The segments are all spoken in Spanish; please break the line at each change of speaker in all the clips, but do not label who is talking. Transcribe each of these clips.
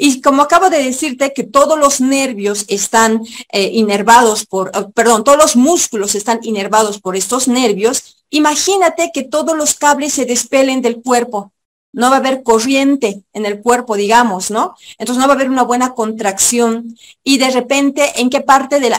Y como acabo de decirte que todos los nervios están inervados todos los músculos están inervados por estos nervios, imagínate que todos los cables se despelen del cuerpo. No va a haber corriente en el cuerpo, digamos, ¿no? Entonces no va a haber una buena contracción. Y de repente, ¿en qué parte del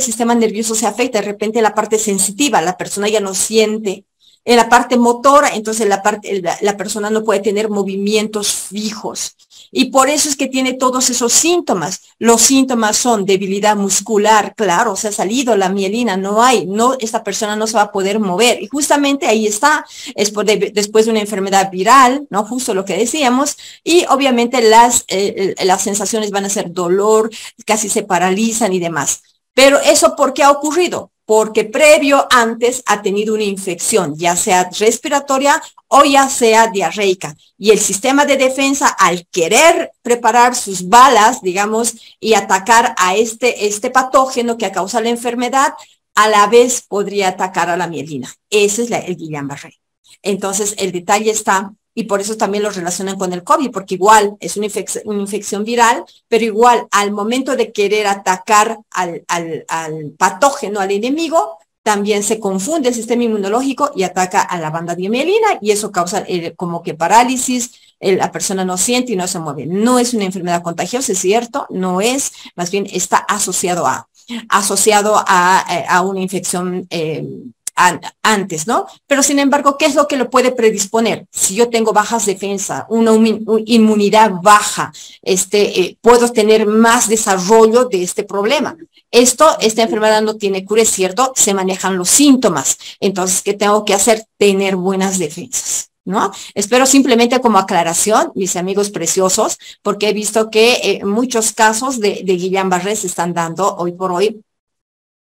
sistema nervioso se afecta? De repente la parte sensitiva, la persona ya no siente. En la parte motora, entonces la persona no puede tener movimientos fijos. Y por eso es que tiene todos esos síntomas. Los síntomas son debilidad muscular, claro, se ha salido la mielina, esta persona no se va a poder mover. Y justamente ahí está, después de una enfermedad viral, ¿no? Justo lo que decíamos. Y obviamente las sensaciones van a ser dolor, casi se paralizan y demás. Pero eso, ¿por qué ha ocurrido? Porque antes ha tenido una infección, ya sea respiratoria o ya sea diarreica. Y el sistema de defensa, al querer preparar sus balas, digamos, y atacar a este patógeno que causa la enfermedad, a la vez podría atacar a la mielina. Ese es el Guillain-Barré. Entonces, el detalle está, y por eso también lo relacionan con el COVID, porque igual es una infección viral, pero igual al momento de querer atacar al patógeno, al enemigo, también se confunde el sistema inmunológico y ataca a la banda de mielina, y eso causa como que parálisis, la persona no siente y no se mueve. No es una enfermedad contagiosa, es cierto, no es, más bien está asociado a una infección antes, ¿no? Pero sin embargo, ¿qué es lo que lo puede predisponer? Si yo tengo bajas defensas, una inmunidad baja, puedo tener más desarrollo de este problema. Esta enfermedad no tiene cura, es cierto, se manejan los síntomas. Entonces, ¿qué tengo que hacer? Tener buenas defensas, ¿no? Espero simplemente como aclaración, mis amigos preciosos, porque he visto que muchos casos de Guillain-Barré se están dando hoy por hoy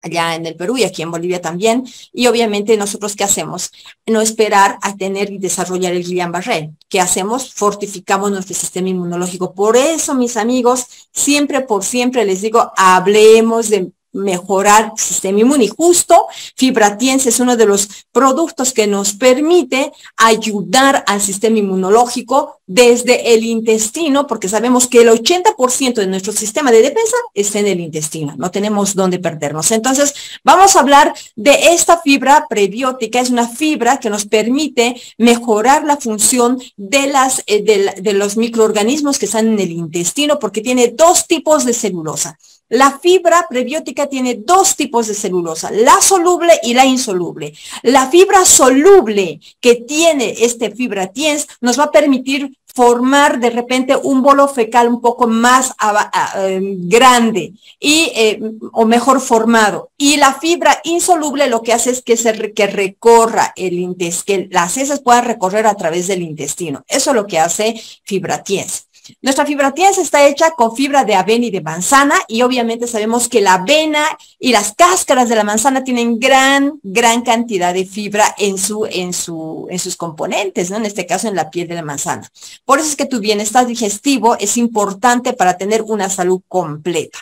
allá en el Perú y aquí en Bolivia también, y obviamente nosotros ¿qué hacemos? No esperar a tener y desarrollar el Guillain-Barré. ¿Qué hacemos? Fortificamos nuestro sistema inmunológico. Por eso, mis amigos, siempre por siempre les digo, hablemos de mejorar el sistema inmune. Y justo Fibra-Tiens es uno de los productos que nos permite ayudar al sistema inmunológico desde el intestino, porque sabemos que el 80% de nuestro sistema de defensa está en el intestino, no tenemos dónde perdernos. Entonces, vamos a hablar de esta fibra prebiótica. Es una fibra que nos permite mejorar la función de los microorganismos que están en el intestino, porque tiene dos tipos de celulosa. La fibra prebiótica tiene dos tipos de celulosa, la soluble y la insoluble. La fibra soluble que tiene Fibra-Tiens nos va a permitir formar de repente un bolo fecal un poco más grande o mejor formado. Y la fibra insoluble lo que hace es que recorra que las heces puedan recorrer a través del intestino. Eso es lo que hace Fibra-Tiens. Nuestra Fibra-Tiens está hecha con fibra de avena y de manzana, y obviamente sabemos que la avena y las cáscaras de la manzana tienen gran cantidad de fibra en sus componentes, ¿no? En este caso en la piel de la manzana. Por eso es que tu bienestar digestivo es importante para tener una salud completa.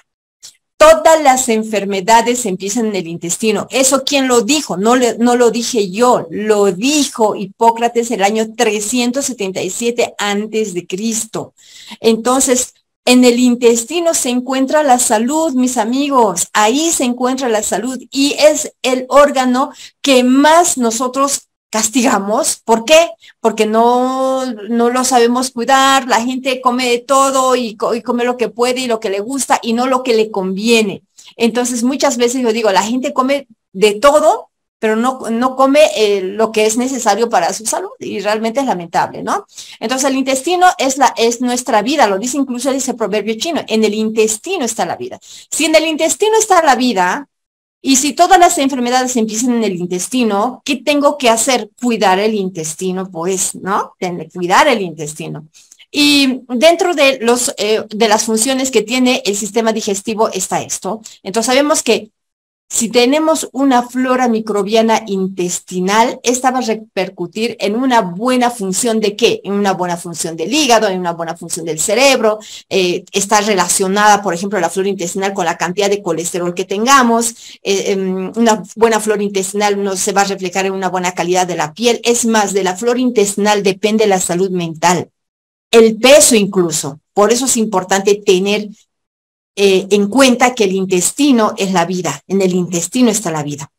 Todas las enfermedades empiezan en el intestino. ¿Eso quién lo dijo? No lo dije yo, lo dijo Hipócrates el año 377 antes de Cristo. Entonces, en el intestino se encuentra la salud, mis amigos. Ahí se encuentra la salud y es el órgano que más nosotros castigamos. ¿Por qué? Porque no lo sabemos cuidar. La gente come de todo y come lo que puede y lo que le gusta y no lo que le conviene. Entonces, muchas veces yo digo, la gente come de todo, pero no come lo que es necesario para su salud, y realmente es lamentable, ¿no? Entonces, el intestino es nuestra vida, lo dice incluso ese proverbio chino, en el intestino está la vida. Si en el intestino está la vida, y si todas las enfermedades empiezan en el intestino, ¿qué tengo que hacer? Cuidar el intestino, pues, ¿no? Cuidar el intestino. Y dentro de las funciones que tiene el sistema digestivo está esto. Entonces sabemos que si tenemos una flora microbiana intestinal, esta va a repercutir en una buena función ¿de qué? En una buena función del hígado, en una buena función del cerebro. Está relacionada, por ejemplo, la flora intestinal con la cantidad de colesterol que tengamos. Una buena flora intestinal no se va a reflejar en una buena calidad de la piel. Es más, de la flora intestinal depende la salud mental. el peso incluso. Por eso es importante tener en cuenta que el intestino es la vida, en el intestino está la vida.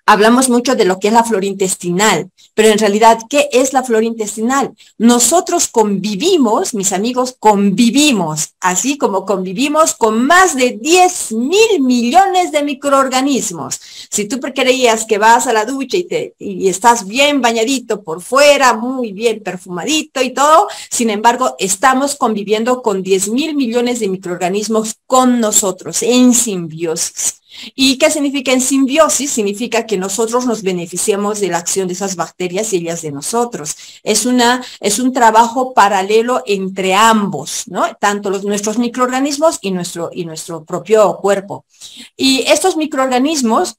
Hablamos mucho de lo que es la flora intestinal, pero en realidad, ¿qué es la flora intestinal? Nosotros convivimos, mis amigos, convivimos, así como convivimos con más de 10.000 millones de microorganismos. Si tú creías que vas a la ducha y estás bien bañadito por fuera, muy bien perfumadito y todo, sin embargo, estamos conviviendo con 10.000 millones de microorganismos con nosotros, en simbiosis. ¿Y qué significa en simbiosis? Significa que nosotros nos beneficiamos de la acción de esas bacterias y ellas de nosotros. Es un trabajo paralelo entre ambos, ¿no? Tanto nuestros microorganismos y nuestro propio cuerpo. Y estos microorganismos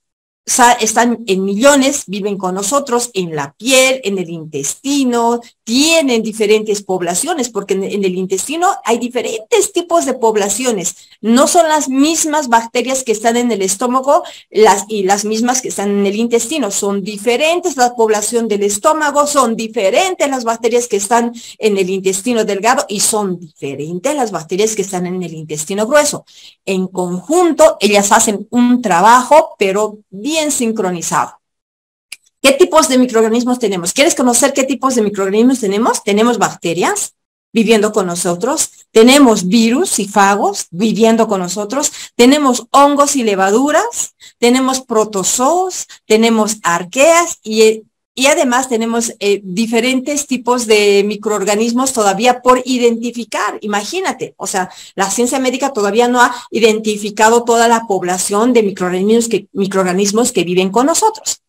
están en millones, viven con nosotros en la piel, en el intestino, tienen diferentes poblaciones, porque en el intestino hay diferentes tipos de poblaciones. No son las mismas bacterias que están en el estómago y las mismas que están en el intestino. Son diferentes la población del estómago, son diferentes las bacterias que están en el intestino delgado y son diferentes las bacterias que están en el intestino grueso. En conjunto, ellas hacen un trabajo, pero bien sincronizado. ¿Qué tipos de microorganismos tenemos? ¿Quieres conocer qué tipos de microorganismos tenemos? Tenemos bacterias viviendo con nosotros, tenemos virus y fagos viviendo con nosotros, tenemos hongos y levaduras, tenemos protozoos, tenemos arqueas y además tenemos diferentes tipos de microorganismos todavía por identificar. Imagínate, o sea, la ciencia médica todavía no ha identificado toda la población de microorganismos que viven con nosotros.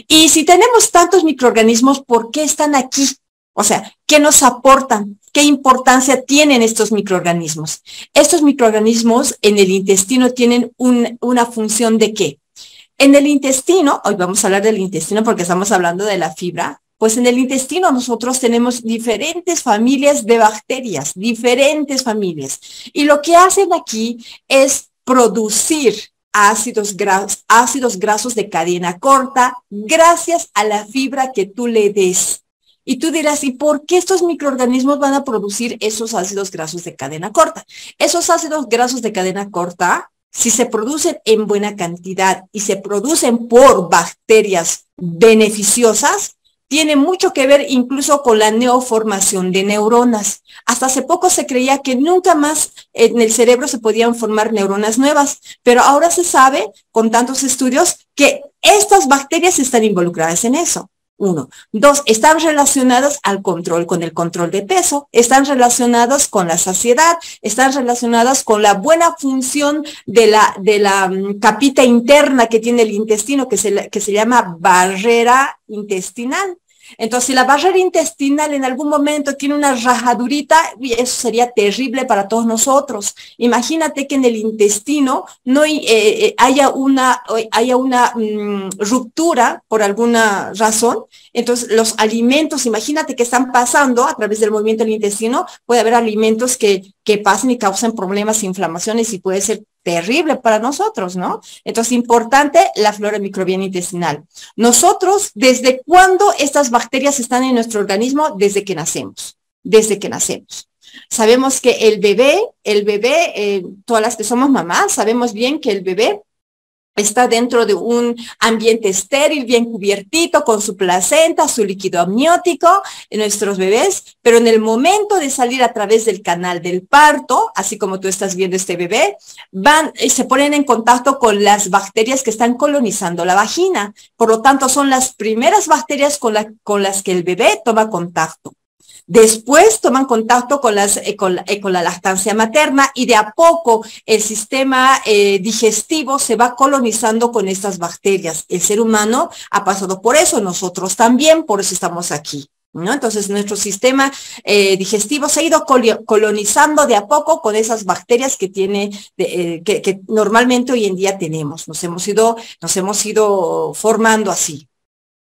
Y si tenemos tantos microorganismos, ¿por qué están aquí? O sea, ¿qué nos aportan? ¿Qué importancia tienen estos microorganismos? Estos microorganismos en el intestino tienen una función ¿de qué? En el intestino, hoy vamos a hablar del intestino porque estamos hablando de la fibra, pues en el intestino nosotros tenemos diferentes familias de bacterias, diferentes familias. Y lo que hacen aquí es producir ácidos grasos de cadena corta gracias a la fibra que tú le des. Y tú dirás, ¿y por qué estos microorganismos van a producir esos ácidos grasos de cadena corta? Esos ácidos grasos de cadena corta, si se producen en buena cantidad y se producen por bacterias beneficiosas, tiene mucho que ver incluso con la neoformación de neuronas. Hasta hace poco se creía que nunca más en el cerebro se podían formar neuronas nuevas, pero ahora se sabe, con tantos estudios, que estas bacterias están involucradas en eso. 1. 2, están relacionadas con el control de peso, están relacionadas con la saciedad, están relacionadas con la buena función de la capita interna que tiene el intestino, que se llama barrera intestinal. Entonces, si la barrera intestinal en algún momento tiene una rajadurita, eso sería terrible para todos nosotros. Imagínate que en el intestino no haya una ruptura por alguna razón. Entonces, los alimentos, imagínate que están pasando a través del movimiento del intestino, puede haber alimentos que pasen y causen problemas, inflamaciones y puede ser terrible para nosotros, ¿no? Entonces, importante la flora microbiana intestinal. Nosotros, ¿desde cuándo estas bacterias están en nuestro organismo? Desde que nacemos, desde que nacemos. Sabemos que el bebé, todas las que somos mamás, sabemos bien que el bebé está dentro de un ambiente estéril, bien cubiertito, con su placenta, su líquido amniótico, nuestros bebés, pero en el momento de salir a través del canal del parto, así como tú estás viendo este bebé, se ponen en contacto con las bacterias que están colonizando la vagina. Por lo tanto, son las primeras bacterias con las que el bebé toma contacto. Después toman contacto con la lactancia materna y de a poco el sistema digestivo se va colonizando con estas bacterias. El ser humano ha pasado por eso, nosotros también, por eso estamos aquí, ¿no? Entonces nuestro sistema digestivo se ha ido colonizando de a poco con esas bacterias que normalmente hoy en día tenemos. Nos hemos ido formando así.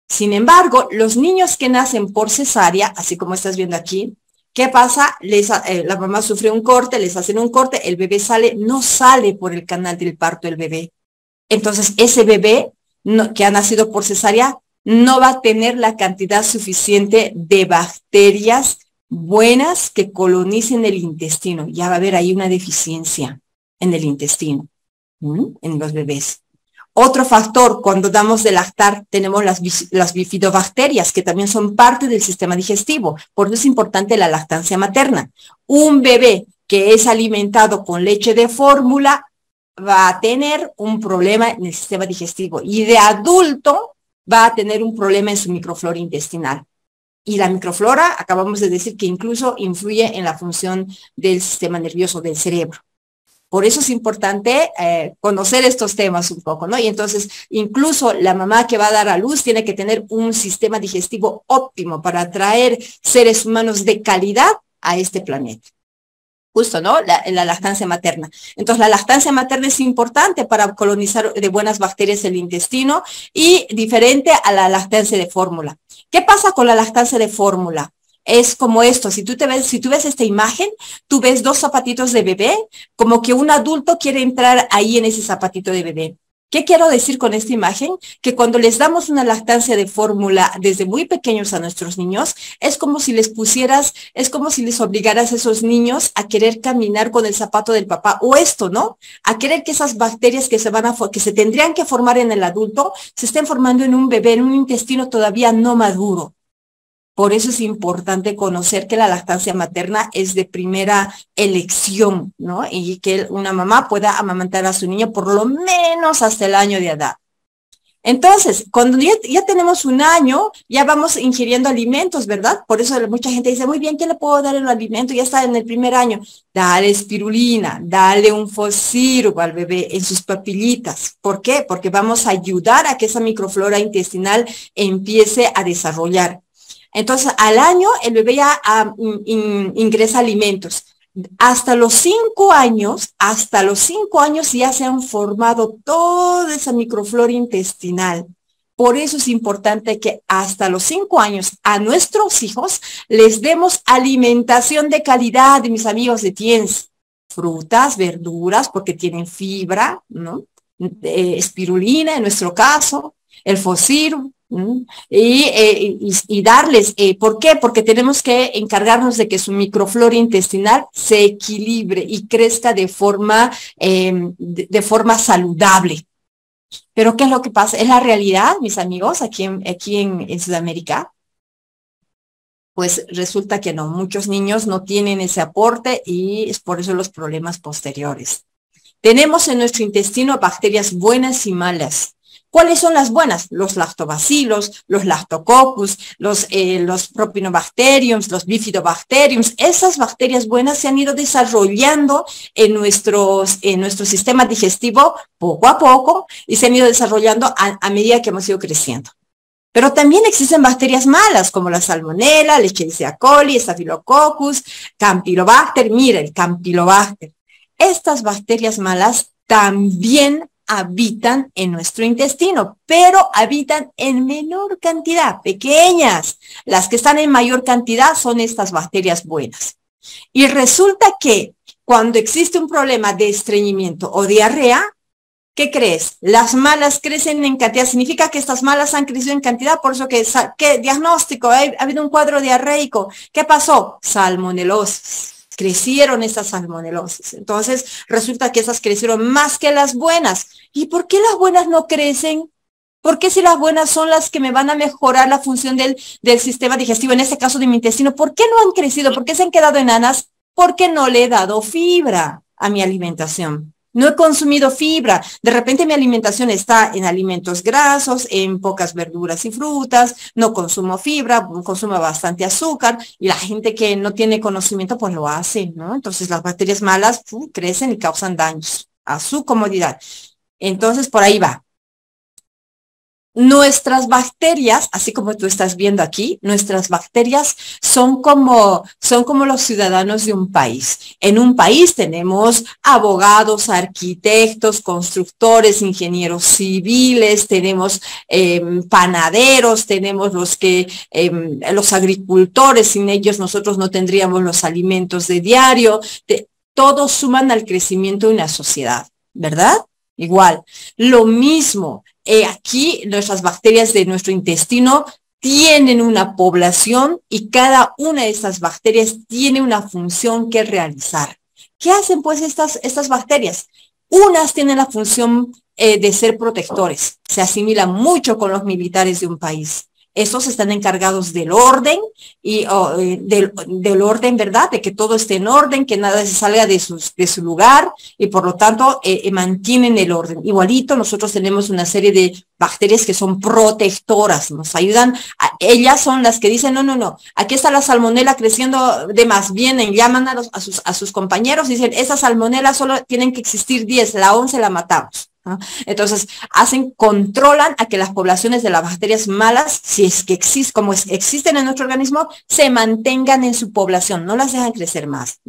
Sin embargo, los niños que nacen por cesárea, así como estás viendo aquí, ¿qué pasa? La mamá sufre un corte, les hacen un corte, el bebé no sale por el canal del parto el bebé. Entonces, ese bebé que ha nacido por cesárea no va a tener la cantidad suficiente de bacterias buenas que colonicen el intestino. Ya va a haber ahí una deficiencia en el intestino, en los bebés. Otro factor, cuando damos de lactar, tenemos las bifidobacterias, que también son parte del sistema digestivo. Por eso es importante la lactancia materna. Un bebé que es alimentado con leche de fórmula va a tener un problema en el sistema digestivo y de adulto va a tener un problema en su microflora intestinal. Y la microflora, acabamos de decir que incluso influye en la función del sistema nervioso del cerebro. Por eso es importante conocer estos temas un poco, ¿no? Y entonces, incluso la mamá que va a dar a luz tiene que tener un sistema digestivo óptimo para atraer seres humanos de calidad a este planeta. Justo, ¿no? La lactancia materna. Entonces, la lactancia materna es importante para colonizar de buenas bacterias el intestino y diferente a la lactancia de fórmula. ¿Qué pasa con la lactancia de fórmula? Es como esto, si tú ves esta imagen, tú ves dos zapatitos de bebé, como que un adulto quiere entrar ahí en ese zapatito de bebé. ¿Qué quiero decir con esta imagen? Que cuando les damos una lactancia de fórmula desde muy pequeños a nuestros niños, es como si les obligaras a esos niños a querer caminar con el zapato del papá, o esto, ¿no? A querer que esas bacterias que se tendrían que formar en el adulto, se estén formando en un bebé, en un intestino todavía no maduro. Por eso es importante conocer que la lactancia materna es de primera elección, ¿no? Y que una mamá pueda amamantar a su niño por lo menos hasta el año de edad. Entonces, cuando ya tenemos un año, ya vamos ingiriendo alimentos, ¿verdad? Por eso mucha gente dice, muy bien, ¿qué le puedo dar el alimento? Ya está en el primer año. Dale espirulina, dale un fosfiro al bebé en sus papillitas. ¿Por qué? Porque vamos a ayudar a que esa microflora intestinal empiece a desarrollar. Entonces, al año, el bebé ya ingresa alimentos. Hasta los 5 años ya se han formado toda esa microflora intestinal. Por eso es importante que hasta los 5 años a nuestros hijos les demos alimentación de calidad, mis amigos de TIENS. Frutas, verduras, porque tienen fibra, ¿no? Espirulina, en nuestro caso, el fosfiro. Y darles, ¿por qué? Porque tenemos que encargarnos de que su microflora intestinal se equilibre y crezca de forma saludable. Pero ¿qué es lo que pasa? ¿Es la realidad, mis amigos, aquí en Sudamérica? Pues resulta que no, muchos niños no tienen ese aporte y es por eso los problemas posteriores. Tenemos en nuestro intestino bacterias buenas y malas. ¿Cuáles son las buenas? Los lactobacilos, los lactococcus, los propionobacteriums, los bifidobacteriums. Esas bacterias buenas se han ido desarrollando en nuestro sistema digestivo poco a poco y se han ido desarrollando a medida que hemos ido creciendo. Pero también existen bacterias malas como la salmonella, Escherichia coli, Staphylococcus, Campylobacter. Mira, el Campylobacter. Estas bacterias malas también habitan en nuestro intestino, pero habitan en menor cantidad, pequeñas. Las que están en mayor cantidad son estas bacterias buenas. Y resulta que cuando existe un problema de estreñimiento o diarrea, ¿qué crees? Las malas crecen en cantidad. Significa que estas malas han crecido en cantidad, por eso ¿qué diagnóstico? Ha habido un cuadro diarreico. ¿Qué pasó? Salmonelosis. Crecieron estas salmonelosis. Entonces, resulta que esas crecieron más que las buenas. ¿Y por qué las buenas no crecen? ¿Por qué si las buenas son las que me van a mejorar la función del sistema digestivo, en este caso de mi intestino, por qué no han crecido? ¿Por qué se han quedado enanas? Porque no le he dado fibra a mi alimentación. No he consumido fibra. De repente mi alimentación está en alimentos grasos, en pocas verduras y frutas, no consumo fibra, consumo bastante azúcar y la gente que no tiene conocimiento pues lo hace, ¿no? Entonces las bacterias malas crecen y causan daños a su comodidad. Entonces por ahí va. Nuestras bacterias, así como tú estás viendo aquí, nuestras bacterias son como los ciudadanos de un país. En un país tenemos abogados, arquitectos, constructores, ingenieros civiles, tenemos panaderos, tenemos los agricultores, sin ellos nosotros no tendríamos los alimentos de diario. Todos suman al crecimiento de una sociedad, ¿verdad? Igual, lo mismo. Aquí nuestras bacterias de nuestro intestino tienen una población y cada una de estas bacterias tiene una función que realizar. ¿Qué hacen pues estas bacterias? Unas tienen la función de ser protectores, se asimilan mucho con los militares de un país. Estos están encargados del orden y del orden, ¿verdad? De que todo esté en orden, que nada se salga de su lugar y por lo tanto mantienen el orden. Igualito nosotros tenemos una serie de bacterias que son protectoras, nos ayudan, ellas son las que dicen, no, aquí está la salmonela creciendo de más, vienen, llaman a sus compañeros y dicen, esa salmonela solo tienen que existir 10, la 11 la matamos. ¿No? Entonces, controlan a que las poblaciones de las bacterias malas, si es que existen en nuestro organismo, se mantengan en su población, no las dejan crecer más.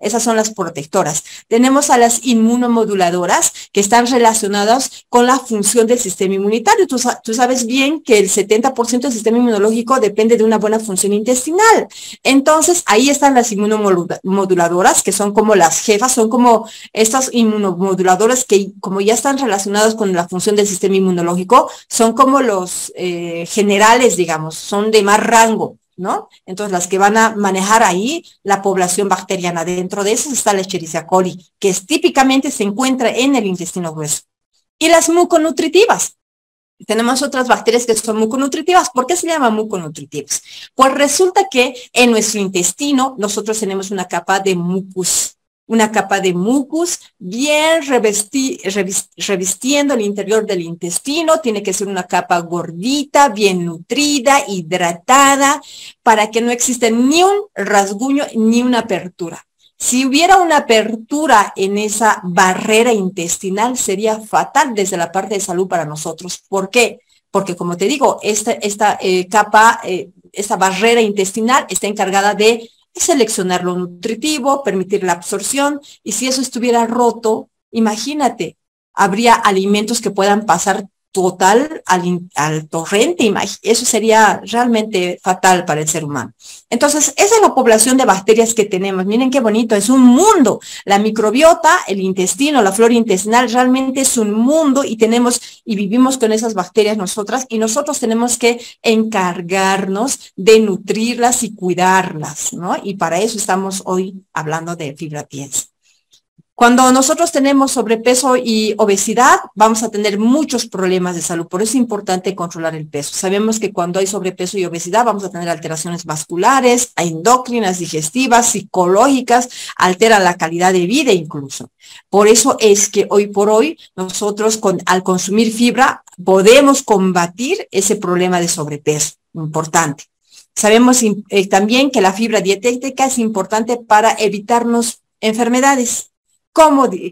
Esas son las protectoras. Tenemos a las inmunomoduladoras que están relacionadas con la función del sistema inmunitario. Tú sabes bien que el 70% del sistema inmunológico depende de una buena función intestinal. Entonces, ahí están las inmunomoduladoras, que son como las jefas, son como estas inmunomoduladoras que como ya están relacionados con la función del sistema inmunológico, son como los generales, digamos, son de más rango, ¿no? Entonces, las que van a manejar ahí la población bacteriana. Dentro de esas está la Escherichia coli, que típicamente se encuentra en el intestino grueso. Y las muconutritivas. Tenemos otras bacterias que son muconutritivas. ¿Por qué se llaman muconutritivas? Pues resulta que en nuestro intestino nosotros tenemos una capa de mucus. Una capa de mucus bien revistiendo el interior del intestino. Tiene que ser una capa gordita, bien nutrida, hidratada, para que no exista ni un rasguño ni una apertura. Si hubiera una apertura en esa barrera intestinal, sería fatal desde la parte de salud para nosotros. ¿Por qué? Porque, como te digo, esta barrera intestinal está encargada de seleccionar lo nutritivo, permitir la absorción, y si eso estuviera roto, imagínate, habría alimentos que puedan pasar total al torrente, eso sería realmente fatal para el ser humano. Entonces, esa es la población de bacterias que tenemos. Miren qué bonito, es un mundo. La microbiota, el intestino, la flora intestinal, realmente es un mundo y vivimos con esas bacterias nosotras, y nosotros tenemos que encargarnos de nutrirlas y cuidarlas, ¿no? Y para eso estamos hoy hablando de Fibra Piensa. Cuando nosotros tenemos sobrepeso y obesidad, vamos a tener muchos problemas de salud. Por eso es importante controlar el peso. Sabemos que cuando hay sobrepeso y obesidad, vamos a tener alteraciones vasculares, endocrinas, digestivas, psicológicas, alteran la calidad de vida incluso. Por eso es que hoy por hoy, nosotros al consumir fibra, podemos combatir ese problema de sobrepeso. Importante. Sabemos también que la fibra dietética es importante para evitarnos enfermedades,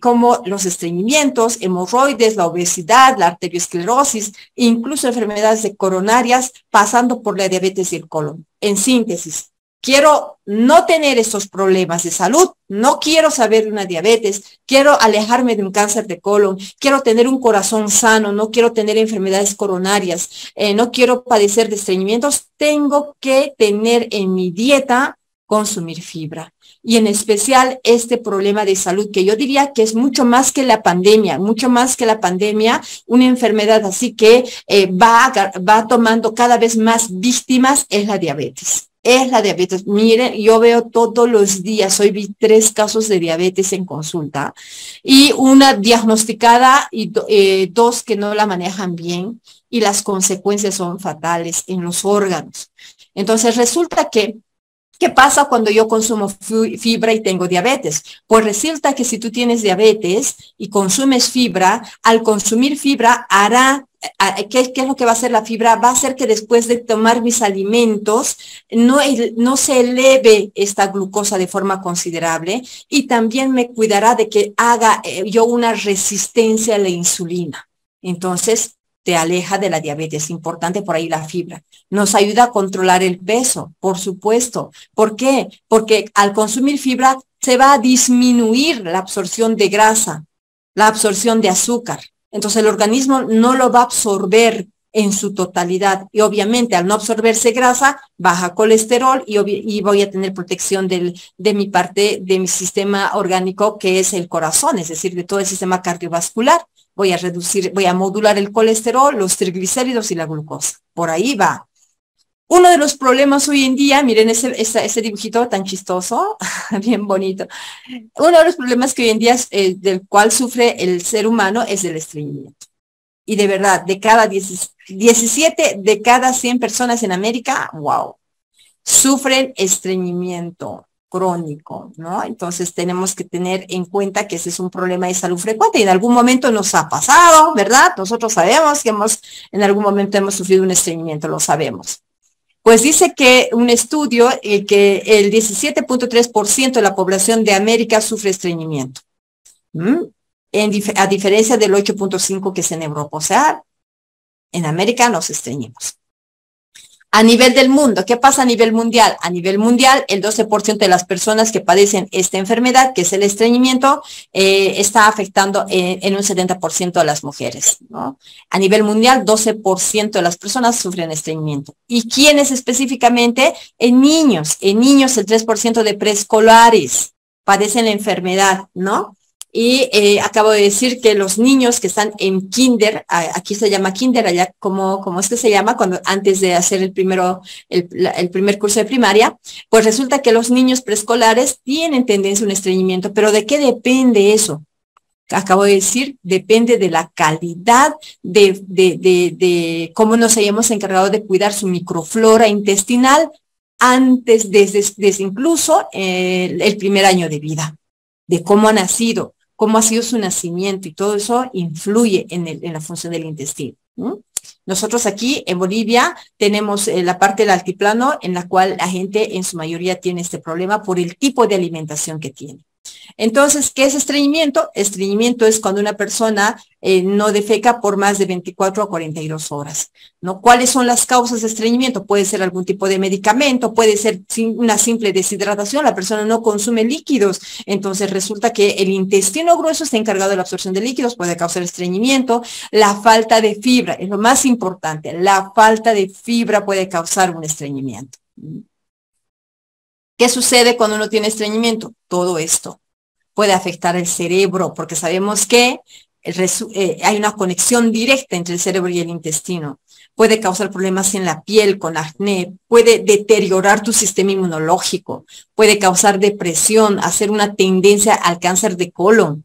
como los estreñimientos, hemorroides, la obesidad, la arteriosclerosis, incluso enfermedades coronarias, pasando por la diabetes y el colon. En síntesis, quiero no tener estos problemas de salud, no quiero saber de una diabetes, quiero alejarme de un cáncer de colon, quiero tener un corazón sano, no quiero tener enfermedades coronarias, no quiero padecer de estreñimientos, tengo que tener en mi dieta consumir fibra. Y en especial este problema de salud, que yo diría que es mucho más que la pandemia, una enfermedad así que va tomando cada vez más víctimas, es la diabetes. Es la diabetes. Miren, yo veo todos los días, hoy vi 3 casos de diabetes en consulta, y una diagnosticada y 2 que no la manejan bien, y las consecuencias son fatales en los órganos. Entonces resulta que ¿qué pasa cuando yo consumo fibra y tengo diabetes? Pues resulta que si tú tienes diabetes y consumes fibra, al consumir fibra ¿qué es lo que va a hacer la fibra? Va a hacer que después de tomar mis alimentos no se eleve esta glucosa de forma considerable, y también me cuidará de que haga yo una resistencia a la insulina. Entonces, te aleja de la diabetes. Importante por ahí la fibra. Nos ayuda a controlar el peso, por supuesto. ¿Por qué? Porque al consumir fibra se va a disminuir la absorción de grasa, la absorción de azúcar. Entonces el organismo no lo va a absorber en su totalidad, y obviamente al no absorberse grasa, baja colesterol, y voy a tener protección de mi sistema orgánico, que es el corazón, es decir, de todo el sistema cardiovascular. Voy a modular el colesterol, los triglicéridos y la glucosa. Por ahí va. Uno de los problemas hoy en día, miren ese dibujito tan chistoso, bien bonito. Uno de los problemas que hoy en día del cual sufre el ser humano es el estreñimiento. Y de verdad, de cada 17 de cada 100 personas en América, wow, sufren estreñimiento crónico, ¿no? Entonces tenemos que tener en cuenta que ese es un problema de salud frecuente y en algún momento nos ha pasado, ¿verdad? Nosotros sabemos que en algún momento hemos sufrido un estreñimiento, lo sabemos. Pues dice que un estudio que el 17.3% de la población de América sufre estreñimiento, a diferencia del 8.5% que es en Europa. O sea, en América nos estreñimos. A nivel del mundo, ¿qué pasa a nivel mundial? A nivel mundial, el 12% de las personas que padecen esta enfermedad, que es el estreñimiento, está afectando en un 70% a las mujeres, ¿no? A nivel mundial, 12% de las personas sufren estreñimiento. ¿Y quiénes específicamente? En niños el 3% de preescolares padecen la enfermedad, ¿no? Y acabo de decir que los niños que están en kinder, aquí se llama kinder, allá como es que se llama, cuando antes de hacer el primer curso de primaria, pues resulta que los niños preescolares tienen tendencia a un estreñimiento. ¿Pero de qué depende eso? Acabo de decir, depende de la calidad de cómo nos hayamos encargado de cuidar su microflora intestinal antes, desde incluso el primer año de vida, de cómo ha nacido, cómo ha sido su nacimiento, y todo eso influye en la función del intestino. Nosotros aquí en Bolivia tenemos la parte del altiplano en la cual la gente en su mayoría tiene este problema por el tipo de alimentación que tiene. Entonces, ¿qué es estreñimiento? Estreñimiento es cuando una persona no defeca por más de 24 a 42 horas, ¿no? ¿Cuáles son las causas de estreñimiento? Puede ser algún tipo de medicamento, puede ser una simple deshidratación, la persona no consume líquidos, entonces resulta que el intestino grueso está encargado de la absorción de líquidos, puede causar estreñimiento. La falta de fibra es lo más importante, la falta de fibra puede causar un estreñimiento. ¿Qué sucede cuando uno tiene estreñimiento? Todo esto puede afectar el cerebro, porque sabemos que hay una conexión directa entre el cerebro y el intestino. Puede causar problemas en la piel, con acné, puede deteriorar tu sistema inmunológico, puede causar depresión, hacer una tendencia al cáncer de colon.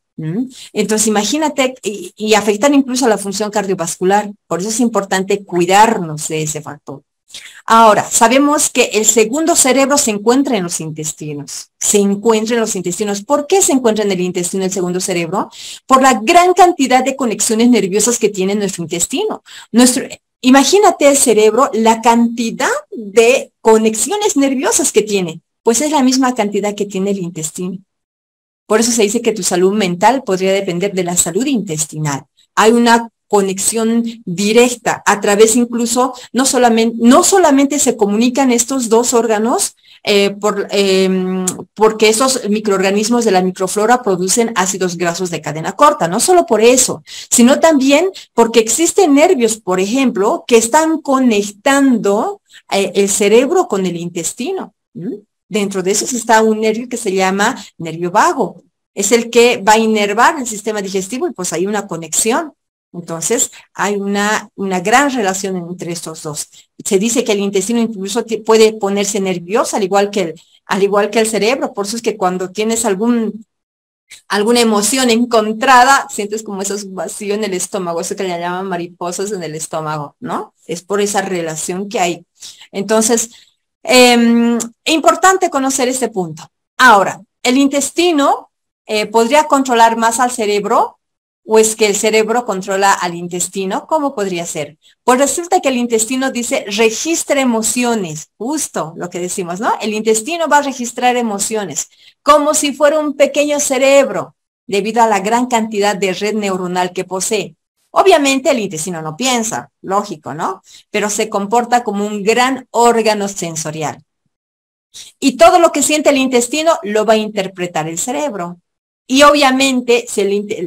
Entonces, imagínate, y afectar incluso a la función cardiovascular. Por eso es importante cuidarnos de ese factor. Ahora, sabemos que el segundo cerebro se encuentra en los intestinos. Se encuentra en los intestinos. ¿Por qué se encuentra en el intestino el segundo cerebro? Por la gran cantidad de conexiones nerviosas que tiene nuestro intestino. Imagínate el cerebro, la cantidad de conexiones nerviosas que tiene. Pues es la misma cantidad que tiene el intestino. Por eso se dice que tu salud mental podría depender de la salud intestinal. Hay una conexión directa a través incluso, no solamente se comunican estos dos órganos porque esos microorganismos de la microflora producen ácidos grasos de cadena corta, no solo por eso, sino también porque existen nervios, por ejemplo, que están conectando el cerebro con el intestino. Dentro de esos está un nervio que se llama nervio vago. Es el que va a inervar el sistema digestivo y pues hay una conexión. Entonces, hay una gran relación entre estos dos. Se dice que el intestino incluso puede ponerse nervioso, al igual que el cerebro. Por eso es que cuando tienes alguna emoción encontrada, sientes como esos vacíos en el estómago, eso que le llaman mariposas en el estómago, ¿no? Es por esa relación que hay. Entonces, importante conocer este punto. Ahora, el intestino podría controlar más al cerebro, ¿o es que el cerebro controla al intestino? ¿Cómo podría ser? Pues resulta que el intestino dice, registra emociones, justo lo que decimos, ¿no? El intestino va a registrar emociones, como si fuera un pequeño cerebro, debido a la gran cantidad de red neuronal que posee. Obviamente el intestino no piensa, lógico, ¿no? Pero se comporta como un gran órgano sensorial. Y todo lo que siente el intestino lo va a interpretar el cerebro. Y obviamente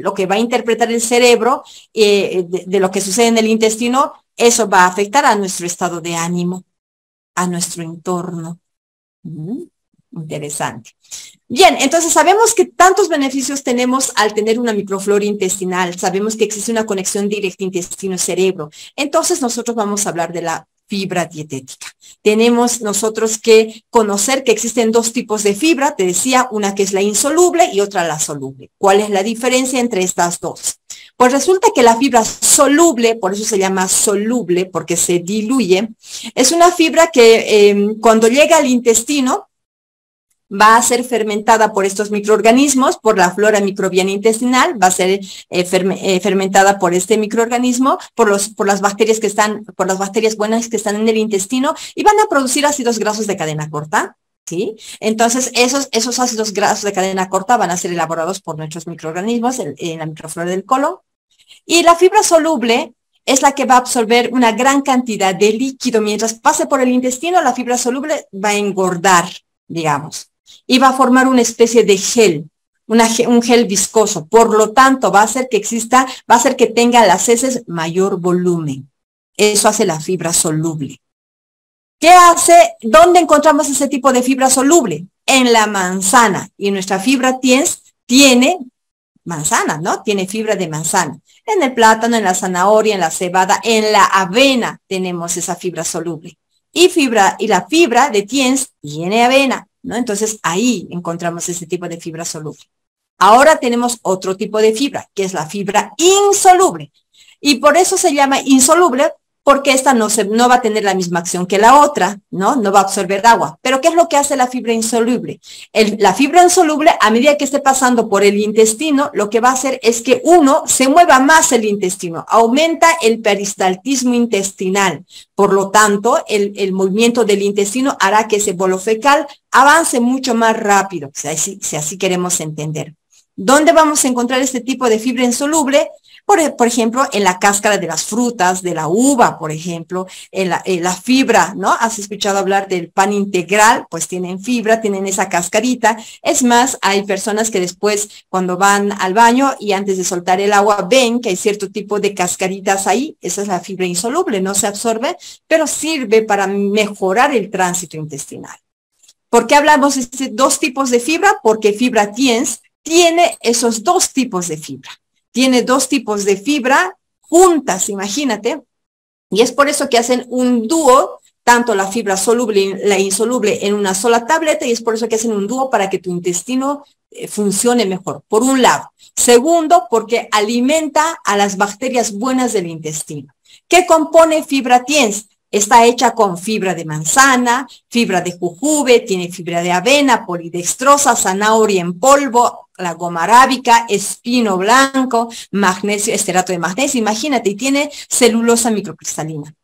lo que va a interpretar el cerebro de lo que sucede en el intestino, eso va a afectar a nuestro estado de ánimo, a nuestro entorno. Interesante. Bien, entonces sabemos que tantos beneficios tenemos al tener una microflora intestinal. Sabemos que existe una conexión directa intestino-cerebro. Entonces nosotros vamos a hablar de la fibra dietética. Tenemos nosotros que conocer que existen dos tipos de fibra, te decía, una que es la insoluble y otra la soluble. ¿Cuál es la diferencia entre estas dos? Pues resulta que la fibra soluble, por eso se llama soluble, porque se diluye, es una fibra que cuando llega al intestino, va a ser fermentada por estos microorganismos, por la flora microbiana intestinal, va a ser fermentada por este microorganismo, por las bacterias buenas que están en el intestino y van a producir ácidos grasos de cadena corta. ¿Sí? Entonces, esos ácidos grasos de cadena corta van a ser elaborados por nuestros microorganismos en la microflora del colon. Y la fibra soluble es la que va a absorber una gran cantidad de líquido. Mientras pase por el intestino, la fibra soluble va a engordar, digamos, y va a formar una especie de gel, un gel viscoso. Por lo tanto, va a hacer que tenga las heces mayor volumen. Eso hace la fibra soluble. ¿Qué hace? ¿Dónde encontramos ese tipo de fibra soluble? En la manzana. Y nuestra fibra tiene manzana, ¿no? Tiene fibra de manzana. En el plátano, en la zanahoria, en la cebada, en la avena tenemos esa fibra soluble. Y la fibra de Tiens tiene avena, ¿no? Entonces ahí encontramos ese tipo de fibra soluble. Ahora tenemos otro tipo de fibra, que es la fibra insoluble. Y por eso se llama insoluble, porque esta no va a tener la misma acción que la otra, ¿no? No va a absorber agua. Pero ¿qué es lo que hace la fibra insoluble? La fibra insoluble, a medida que esté pasando por el intestino, lo que va a hacer es que se mueva más el intestino, aumenta el peristaltismo intestinal. Por lo tanto, el movimiento del intestino hará que ese bolo fecal avance mucho más rápido, si así queremos entender. ¿Dónde vamos a encontrar este tipo de fibra insoluble? Por ejemplo, en la cáscara de las frutas, de la uva, por ejemplo, en la fibra, ¿no? ¿Has escuchado hablar del pan integral? Pues tienen fibra, tienen esa cascarita. Es más, hay personas que después, cuando van al baño y antes de soltar el agua, ven que hay cierto tipo de cascaritas ahí. Esa es la fibra insoluble, no se absorbe, pero sirve para mejorar el tránsito intestinal. ¿Por qué hablamos de dos tipos de fibra? Porque fibra Tiens tiene esos dos tipos de fibra. Tiene dos tipos de fibra juntas, imagínate, y es por eso que hacen un dúo, tanto la fibra soluble y la insoluble en una sola tableta, y es por eso que hacen un dúo para que tu intestino funcione mejor, por un lado. Segundo, porque alimenta a las bacterias buenas del intestino. ¿Qué compone fibra Tiens? Está hecha con fibra de manzana, fibra de jujube, tiene fibra de avena, polidextrosa, zanahoria en polvo, la goma arábica, espino blanco, magnesio, esterato de magnesio, imagínate, y tiene celulosa microcristalina.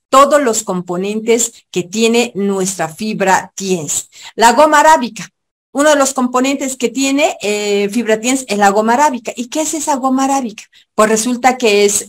Todos los componentes que tiene nuestra fibra Tiens. La goma arábica, uno de los componentes que tiene fibra Tiens es la goma arábica. ¿Y qué es esa goma arábica? Pues resulta que es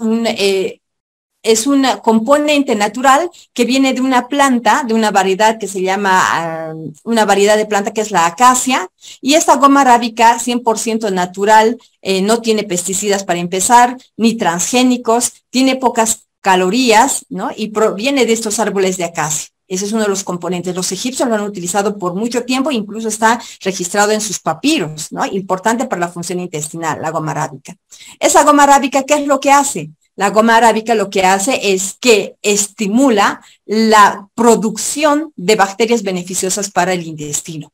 un componente natural que viene de una planta, de una variedad que se llama, una variedad de planta que es la acacia, y esta goma arábica 100% natural, no tiene pesticidas para empezar, ni transgénicos, tiene pocas calorías, ¿no? Y proviene de estos árboles de acacia. Ese es uno de los componentes. Los egipcios lo han utilizado por mucho tiempo, incluso está registrado en sus papiros, ¿no? Importante para la función intestinal, la goma arábica. Esa goma arábica, ¿qué es lo que hace? La goma arábica lo que hace es que estimula la producción de bacterias beneficiosas para el intestino.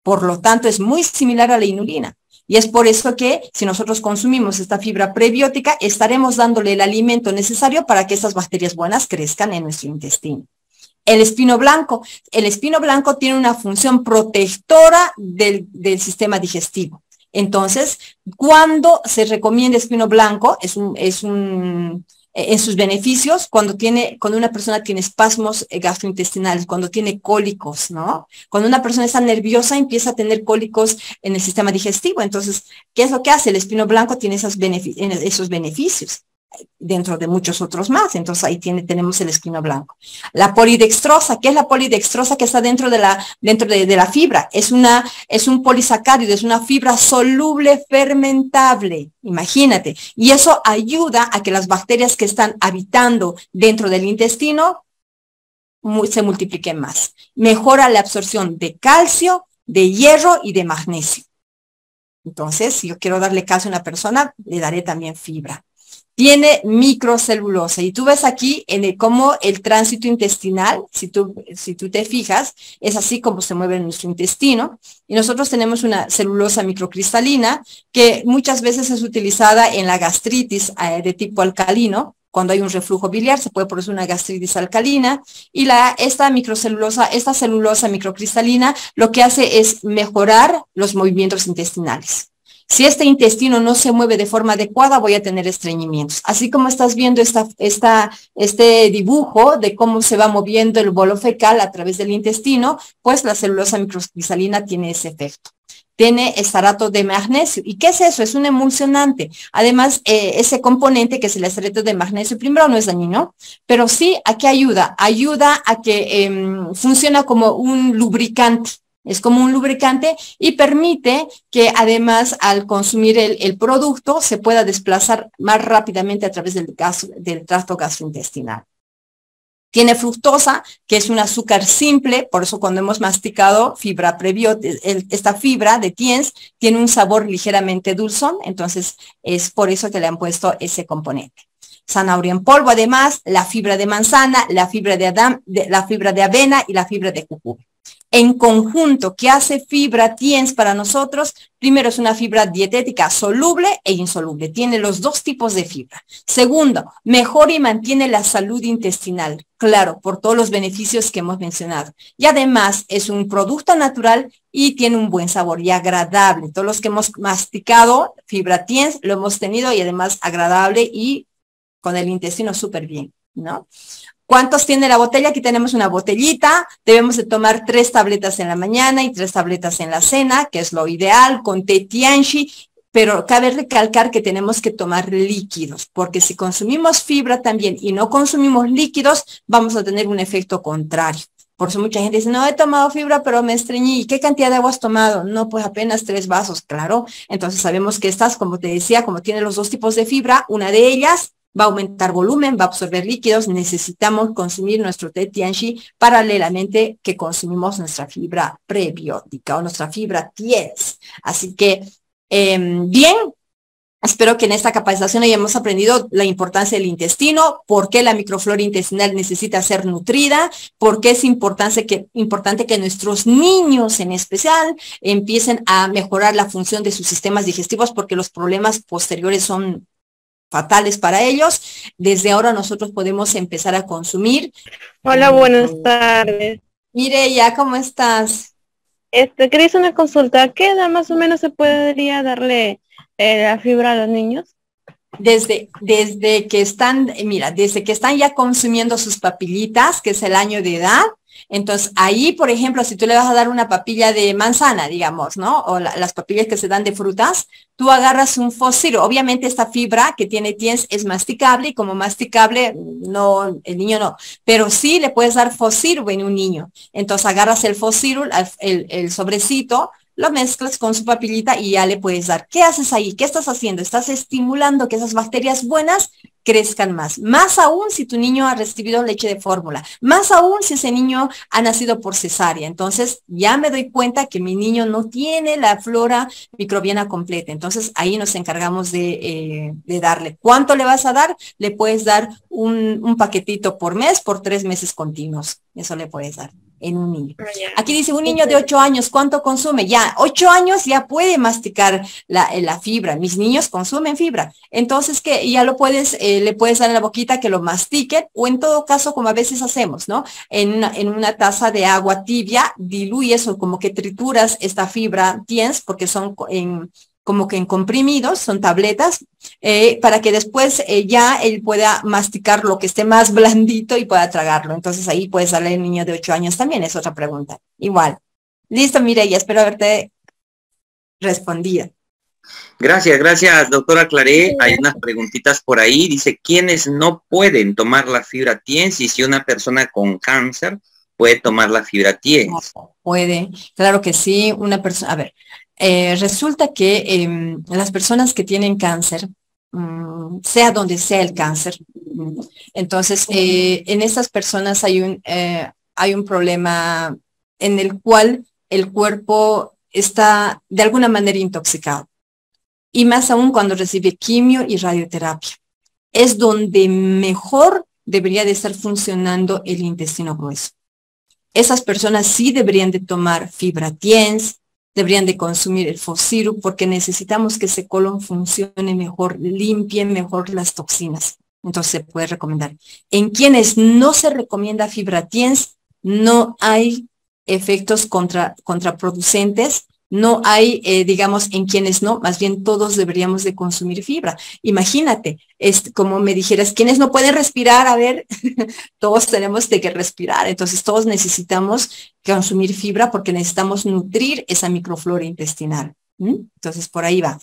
Por lo tanto, es muy similar a la inulina. Y es por eso que si nosotros consumimos esta fibra prebiótica, estaremos dándole el alimento necesario para que esas bacterias buenas crezcan en nuestro intestino. El espino blanco tiene una función protectora del sistema digestivo. Entonces, cuando se recomienda espino blanco, en sus beneficios, cuando una persona tiene espasmos gastrointestinales, cuando tiene cólicos, ¿no? Cuando una persona está nerviosa, empieza a tener cólicos en el sistema digestivo. Entonces, ¿qué es lo que hace? El espino blanco tiene esos beneficios, dentro de muchos otros más. Entonces ahí tenemos el espino blanco. La polidextrosa, ¿qué es la polidextrosa que está dentro de la fibra? Es un polisacárido, es una fibra soluble fermentable, imagínate. Y eso ayuda a que las bacterias que están habitando dentro del intestino se multipliquen más. Mejora la absorción de calcio, de hierro y de magnesio. Entonces, si yo quiero darle calcio a una persona, le daré también fibra. tiene microcelulosa. Y tú ves aquí cómo el tránsito intestinal, si tú te fijas, es así como se mueve nuestro intestino. Y nosotros tenemos una celulosa microcristalina que muchas veces es utilizada en la gastritis de tipo alcalino. Cuando hay un reflujo biliar se puede producir una gastritis alcalina y esta celulosa microcristalina lo que hace es mejorar los movimientos intestinales. Si este intestino no se mueve de forma adecuada, voy a tener estreñimientos. Así como estás viendo este dibujo de cómo se va moviendo el bolo fecal a través del intestino, pues la celulosa microcristalina tiene ese efecto. Tiene estarato de magnesio. ¿Y qué es eso? Es un emulsionante. Además, ese componente que es el estarato de magnesio, primero no es dañino, pero sí, ¿a qué ayuda? Ayuda a que funciona como un lubricante. Es como un lubricante y permite que además al consumir el producto se pueda desplazar más rápidamente a través del tracto gastrointestinal. Tiene fructosa, que es un azúcar simple, por eso cuando hemos masticado fibra prebiótica, esta fibra de Tiens tiene un sabor ligeramente dulzón, entonces es por eso que le han puesto ese componente. Zanahoria en polvo, además, la fibra de manzana, la fibra de avena y la fibra de jujube. En conjunto, ¿qué hace fibra Tiens para nosotros? Primero, es una fibra dietética soluble e insoluble. Tiene los dos tipos de fibra. Segundo, mejora y mantiene la salud intestinal. Claro, por todos los beneficios que hemos mencionado. Y además, es un producto natural y tiene un buen sabor y agradable. Todos los que hemos masticado fibra Tiens lo hemos tenido y además agradable y con el intestino súper bien, ¿no? ¿Cuántos tiene la botella? Aquí tenemos una botellita. Debemos de tomar 3 tabletas en la mañana y 3 tabletas en la cena, que es lo ideal, con té tianxi. Pero cabe recalcar que tenemos que tomar líquidos, porque si consumimos fibra también y no consumimos líquidos, vamos a tener un efecto contrario. Por eso mucha gente dice, no he tomado fibra, pero me estreñí. ¿Y qué cantidad de agua has tomado? No, pues apenas 3 vasos, claro. Entonces sabemos que estas, como te decía, como tiene los dos tipos de fibra, una de ellas va a aumentar volumen, va a absorber líquidos, necesitamos consumir nuestro té tianxi paralelamente que consumimos nuestra fibra prebiótica o nuestra fibra Tiens. Así que, bien, espero que en esta capacitación hayamos aprendido la importancia del intestino, por qué la microflora intestinal necesita ser nutrida, por qué es importante que nuestros niños en especial empiecen a mejorar la función de sus sistemas digestivos porque los problemas posteriores son fatales para ellos. Desde ahora nosotros podemos empezar a consumir.
Hola, buenas tardes.
Mireya, ¿cómo estás?
Quería hacer una consulta. ¿A qué edad más o menos se podría darle la fibra a los niños?
Desde que están, mira, desde que están ya consumiendo sus papillitas, que es el año de edad. Entonces, ahí, por ejemplo, si tú le vas a dar una papilla de manzana, digamos, ¿no? O las papillas que se dan de frutas, tú agarras un fósforo. Obviamente esta fibra que tiene Tiens es masticable y como masticable, no, el niño no. Pero sí le puedes dar fósforo en un niño. Entonces, agarras el fósforo, el sobrecito, lo mezclas con su papillita y ya le puedes dar. ¿Qué haces ahí? ¿Qué estás haciendo? Estás estimulando que esas bacterias buenas crezcan más. Más aún si tu niño ha recibido leche de fórmula. Más aún si ese niño ha nacido por cesárea. Entonces, ya me doy cuenta que mi niño no tiene la flora microbiana completa. Entonces, ahí nos encargamos de darle. ¿Cuánto le vas a dar? Le puedes dar un paquetito por mes, por 3 meses continuos. Eso le puedes dar en un niño. Aquí dice un niño de 8 años, ¿cuánto consume? Ya, 8 años ya puede masticar la fibra. Mis niños consumen fibra. Entonces, que ya lo puedes, le puedes dar en la boquita que lo mastique, o en todo caso, como a veces hacemos, ¿no? En una taza de agua tibia, diluyes o como que trituras esta fibra Tiens, porque son como que en comprimidos, son tabletas, para que después ya él pueda masticar lo que esté más blandito y pueda tragarlo. Entonces ahí puedes darle al niño de 8 años también, es otra pregunta. Igual. Listo, Mireya, espero haberte respondido.
Gracias, doctora Claré. Hay unas preguntitas por ahí. Dice, ¿quiénes no pueden tomar la fibra Tiens? Y si una persona con cáncer puede tomar la fibra Tiens.
No, puede, claro que sí. Una persona, a ver, resulta que las personas que tienen cáncer, sea donde sea el cáncer, entonces en estas personas hay un problema en el cual el cuerpo está de alguna manera intoxicado. Y más aún cuando recibe quimio y radioterapia. es donde mejor debería de estar funcionando el intestino grueso. Esas personas sí deberían de tomar fibra TIENS, deberían de consumir el Fosiru, porque necesitamos que ese colon funcione mejor, limpie mejor las toxinas. Entonces se puede recomendar. En quienes no se recomienda fibra TIENS, no hay efectos contraproducentes, no hay, digamos, en quienes no, más bien todos deberíamos de consumir fibra. Imagínate, como me dijeras, quienes no pueden respirar, a ver, todos tenemos de que respirar, entonces todos necesitamos consumir fibra porque necesitamos nutrir esa microflora intestinal. Entonces por ahí va.